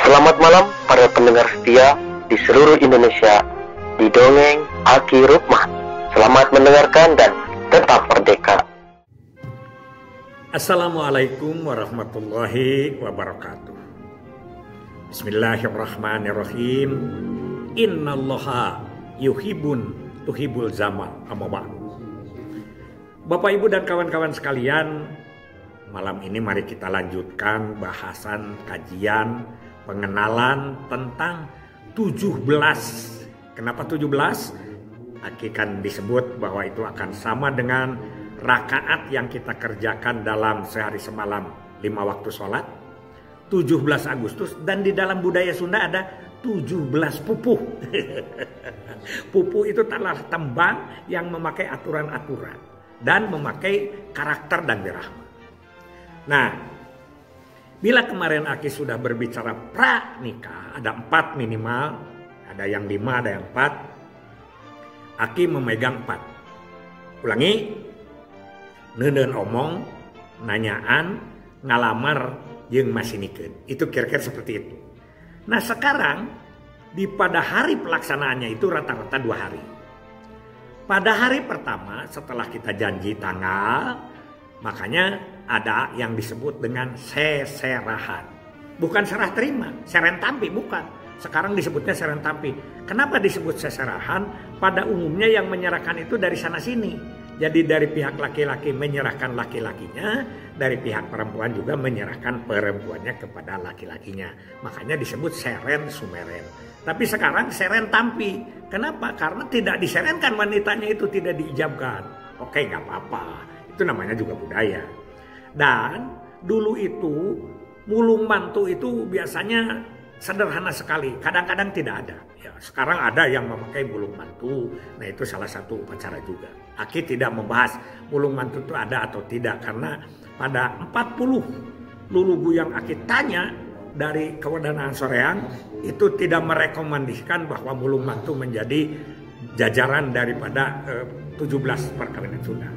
Selamat malam para pendengar setia di seluruh Indonesia di Dongeng Aki Rukmah. Selamat mendengarkan dan tetap merdeka. Assalamualaikum warahmatullahi wabarakatuh. Bismillahirrahmanirrahim. Innallaha tuhibul zaman amma ba'du. Bapak Ibu dan kawan-kawan sekalian, malam ini mari kita lanjutkan bahasan kajian pengenalan tentang 17. Kenapa 17? Akan disebut bahwa itu akan sama dengan rakaat yang kita kerjakan dalam sehari semalam 5 waktu sholat 17 Agustus, dan di dalam budaya Sunda ada 17 pupuh. Pupuh itu adalah tembang yang memakai aturan-aturan dan memakai karakter dan birahma. Nah, bila kemarin Aki sudah berbicara pra nikah, ada 4 minimal, ada yang 5, ada yang 4. Aki memegang 4. Ulangi, neun omong, nanyaan, ngalamar, jeung masinikeun. Itu kira-kira seperti itu. Nah sekarang, pada hari pelaksanaannya itu rata-rata 2 hari. Pada hari pertama setelah kita janji tanggal, makanya ada yang disebut dengan seserahan. Bukan serah terima, serentampi bukan. Sekarang disebutnya serentampi. Kenapa disebut seserahan? Pada umumnya yang menyerahkan itu dari sana sini. Jadi dari pihak laki-laki menyerahkan laki-lakinya, dari pihak perempuan juga menyerahkan perempuannya kepada laki-lakinya. Makanya disebut seren sumeren. Tapi sekarang seren tampi. Kenapa? Karena tidak diserenkan wanitanya itu, tidak diijabkan. Oke, nggak apa-apa. Itu namanya juga budaya. Dan dulu itu mulung mantu itu biasanya sederhana sekali. Kadang-kadang tidak ada. Ya, sekarang ada yang memakai mulung mantu. Nah itu salah satu upacara juga. Aki tidak membahas mulung mantu itu ada atau tidak. Karena pada 40 lulugu yang Aki tanya dari Kewenangan Soreang itu tidak merekomendasikan bahwa mulung mantu menjadi jajaran daripada 17 perkawinan Sunda.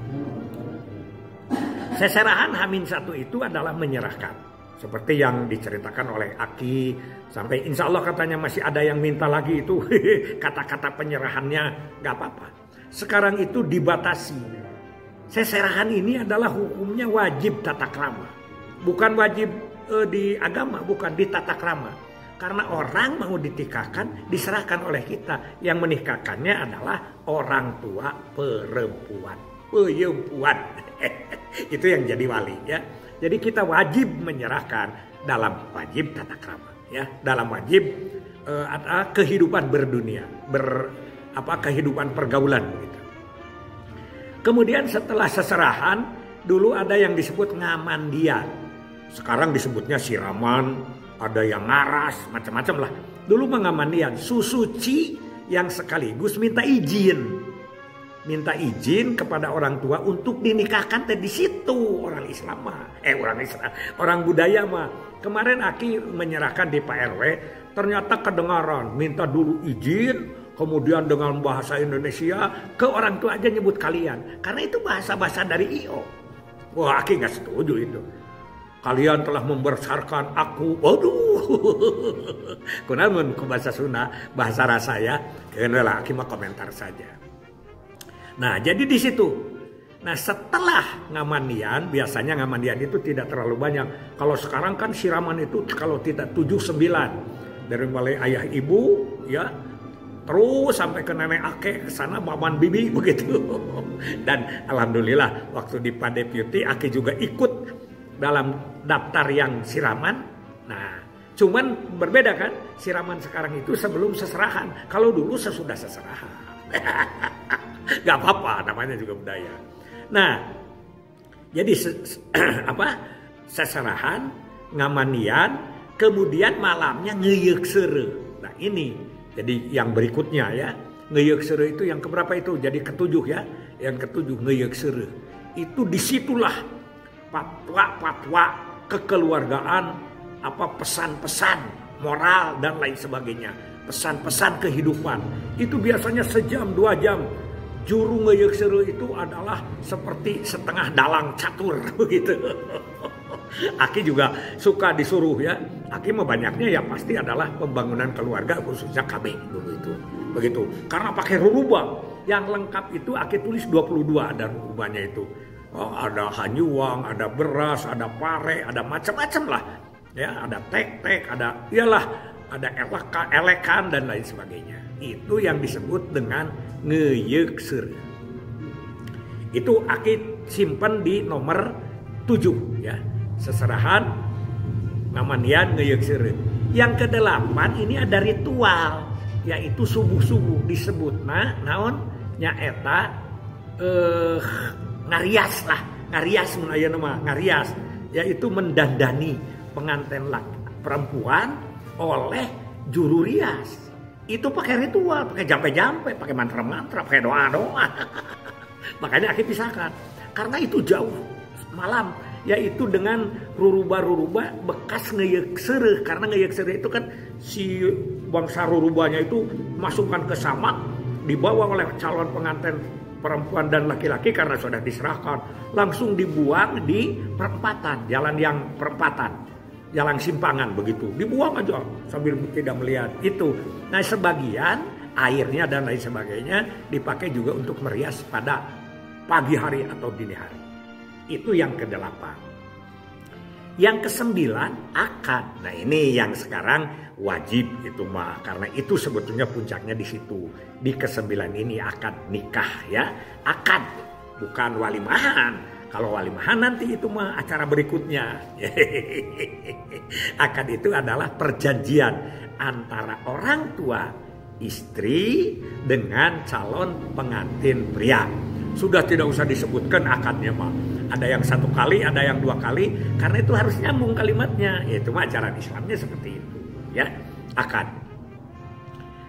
Seserahan H-1 itu adalah menyerahkan. Seperti yang diceritakan oleh Aki, sampai insya Allah katanya masih ada yang minta lagi itu kata-kata penyerahannya gak apa-apa. Sekarang itu dibatasi. Seserahan ini adalah hukumnya wajib tata krama. Bukan wajib di agama, bukan di tata krama. Karena orang mau dinikahkan diserahkan oleh kita. Yang menikahkannya adalah orang tua perempuan. Itu yang jadi wali ya. Jadi kita wajib menyerahkan dalam wajib tata krama ya, dalam wajib ada kehidupan berdunia, kehidupan pergaulan begitu. Kemudian setelah seserahan dulu ada yang disebut ngamandian. Sekarang disebutnya siraman, ada yang ngaras, macam-macam lah. Dulu mengamandian, susuci yang sekaligus minta izin. Minta izin kepada orang tua untuk dinikahkan di situ orang Islam mah. Orang budaya mah. Kemarin Aki menyerahkan di Pak RW, ternyata kedengaran minta dulu izin, kemudian dengan bahasa Indonesia ke orang tua aja nyebut kalian. Karena itu bahasa-bahasa dari IO. Wah, Aki nggak setuju itu. Kalian telah membesarkan aku. Waduh. Kunamun ke bahasa Sunda, bahasa rasa ya. Kenapa Aki mah komentar saja. Nah jadi di situ. Nah setelah ngamandian, biasanya ngamandian itu tidak terlalu banyak. Kalau sekarang kan siraman itu kalau tidak 7-9. Dari mulai ayah ibu ya, terus sampai ke nenek ake, ke sana baban bibi begitu. Dan alhamdulillah waktu di Pak Deputi Aki juga ikut dalam daftar yang siraman. Nah cuman berbeda kan, siraman sekarang itu sebelum seserahan. Kalau dulu sesudah seserahan. Gak apa-apa, namanya juga budaya. Nah, jadi seserahan, ngamandian, kemudian malamnya ngeyeuk seureu. Nah ini, jadi yang berikutnya ya, ngeyeuk seureu itu yang keberapa itu? Jadi ketujuh ya, yang ketujuh ngeyeuk seureu. Itu disitulah fatwa-fatwa kekeluargaan, pesan-pesan moral dan lain sebagainya. Pesan-pesan kehidupan. Itu biasanya sejam 2 jam. Juru ngeyeuk seureu itu adalah seperti setengah dalang catur begitu. Aki juga suka disuruh ya, Aki mah banyaknya ya pasti adalah pembangunan keluarga khususnya KB dulu itu. Begitu. Karena pakai ruruba. Yang lengkap itu Aki tulis 22 ada rurubanya itu. Oh, ada hanyuang, ada beras, ada pare, ada macam-macam lah. Ya, ada tek-tek, ada elekan dan lain sebagainya. Itu yang disebut dengan ngeyekseur. Itu Aki simpan di nomor 7 ya. Seserahan namanian ngeyekseur. Yang ke-8 ini ada ritual, yaitu subuh-subuh disebutna naon nyaeta ngarias lah. Ngarias mun aya nama ngarias, yaitu mendandani pengantin perempuan oleh juru rias. Itu pakai ritual, pakai jampe-jampe, pakai mantra-mantra, pakai doa-doa. Makanya Aki pisahkan. Karena itu jauh malam, yaitu dengan ruruba-ruruba bekas ngeyekseur. Karena ngeyekseur itu kan si bangsa rurubanya itu masukkan ke samak, dibawa oleh calon pengantin perempuan dan laki-laki karena sudah diserahkan. Langsung dibuang di perempatan, jalan yang perempatan. Jalan simpangan begitu, dibuang aja sambil tidak melihat itu. Nah sebagian airnya dan lain sebagainya dipakai juga untuk merias pada pagi hari atau dini hari. Itu yang ke-8. Yang ke-9 akad. Nah ini yang sekarang wajib itu mah, karena itu sebetulnya puncaknya di situ. Di ke-9 ini akad nikah ya, akad bukan walimahan. Kalau walimahan nanti itu mah acara berikutnya. Akad itu adalah perjanjian antara orang tua istri dengan calon pengantin pria. Sudah tidak usah disebutkan akadnya mah. Ada yang 1 kali, ada yang 2 kali, karena itu harus nyambung kalimatnya. Itu mah ajaran Islamnya seperti itu, ya. Akad.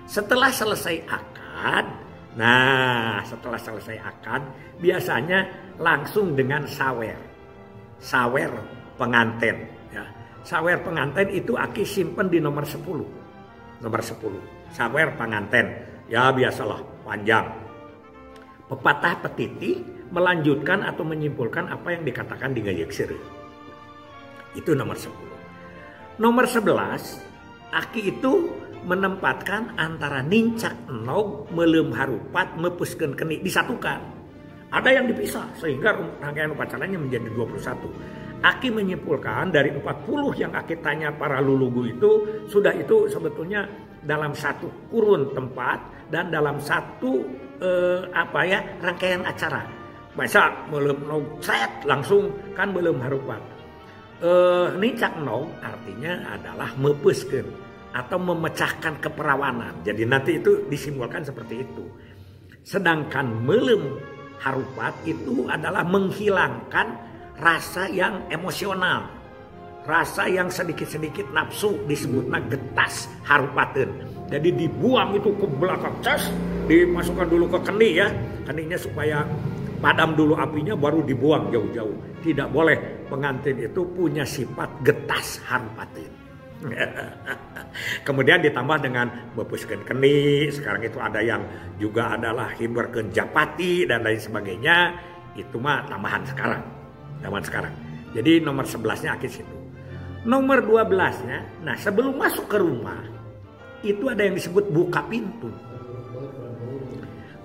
Setelah selesai akad, setelah selesai akad biasanya langsung dengan sawer. Sawer pengantin, ya. Sawer pengantin itu Aki simpen di nomor 10. Nomor 10. Sawer pengantin. Ya biasalah panjang. Pepatah petiti melanjutkan atau menyimpulkan apa yang dikatakan di ngeyekseur. Itu nomor 10. Nomor 11, Aki itu menempatkan antara nincak enog meleum harupat mepuskeun keni disatukan. Ada yang dipisah sehingga rangkaian upacaranya menjadi 21. Aki menyimpulkan dari 40 yang Aki tanya para lulugu itu sudah itu sebetulnya dalam satu kurun tempat dan dalam satu rangkaian acara. Masa meleum nog set langsung kan meleum harupat. Nincak enog artinya adalah mepuskeun atau memecahkan keperawanan. Jadi nanti itu disimbolkan seperti itu. Sedangkan meleum harupat itu adalah menghilangkan rasa yang emosional. Rasa yang sedikit-sedikit nafsu disebutnya getas harupateun. Jadi dibuang itu ke belakang cas, dimasukkan dulu ke kening ya. Keningnya supaya padam dulu apinya baru dibuang jauh-jauh. Tidak boleh pengantin itu punya sifat getas harupateun. Kemudian ditambah dengan bepuskeun keni, sekarang itu ada yang juga adalah hiberkeun japati dan lain sebagainya. Itu mah tambahan sekarang. Zaman sekarang. Jadi nomor 11-nya Aki situ. Nomor 12-nya, nah sebelum masuk ke rumah itu ada yang disebut buka pintu.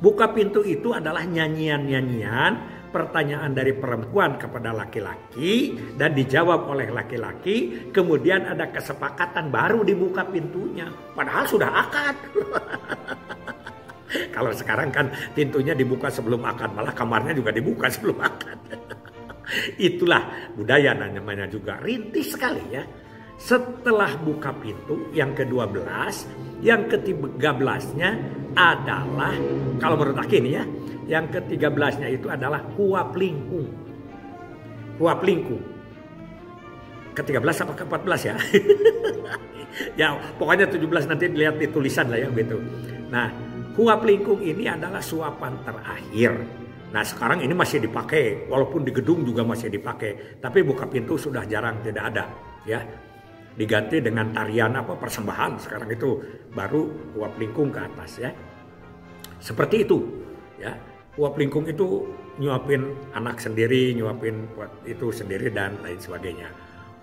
Buka pintu itu adalah nyanyian-nyanyian pertanyaan dari perempuan kepada laki-laki dan dijawab oleh laki-laki, kemudian ada kesepakatan baru dibuka pintunya. Padahal sudah akad. Kalau sekarang kan pintunya dibuka sebelum akad, malah kamarnya juga dibuka sebelum akad. Itulah budaya namanya juga rintis sekali ya. Setelah buka pintu yang ke-12, yang ke-13-nya adalah kalau menurut Aki ini ya, yang ke-13-nya itu adalah huap lingkung. Huap lingkung. Ke-13 apa ke-14 ya? Ya pokoknya 17 nanti dilihat di tulisan lah ya gitu. Nah huap lingkung ini adalah suapan terakhir. Nah sekarang ini masih dipakai, walaupun di gedung juga masih dipakai. Tapi buka pintu sudah jarang, tidak ada ya. Diganti dengan tarian persembahan. Sekarang itu baru huap lingkung ke atas ya. Seperti itu ya. Huap lingkung itu nyuapin anak sendiri, nyuapin itu sendiri dan lain sebagainya.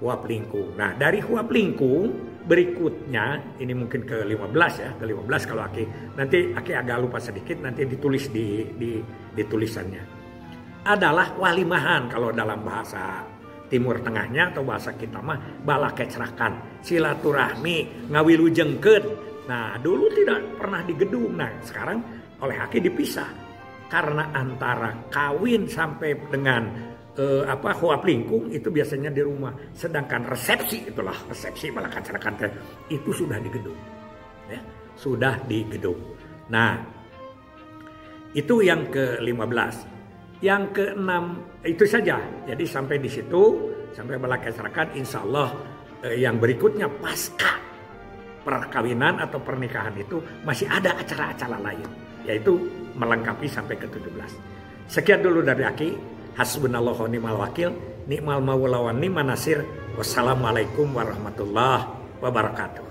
huap lingkung. Nah, dari huap lingkung berikutnya, ini mungkin ke-15 ya, ke-15 kalau Aki. Nanti Aki agak lupa sedikit, nanti ditulis di tulisannya. Adalah walimahan kalau dalam bahasa Timur Tengahnya atau bahasa kita mah bala kecerakan, silaturahmi, ngawilujengkeun. Nah, dulu tidak pernah di gedung. Nah, sekarang oleh Aki dipisah. Karena antara kawin sampai dengan huap lingkung itu biasanya di rumah. Sedangkan resepsi, itulah resepsi bala kecerakan itu sudah di gedung. Ya, sudah di gedung. Nah, itu yang ke-15. Yang ke-6 itu saja. Jadi sampai di situ, sampai bala kecerakan, insya Allah yang berikutnya pasca perkawinan atau pernikahan itu masih ada acara-acara lain, yaitu melengkapi sampai ke-17. Sekian dulu dari Aki. Hasbunallahu wa ni'mal wakil, ni'mal maula wa ni'man nasir. Wassalamualaikum warahmatullahi wabarakatuh.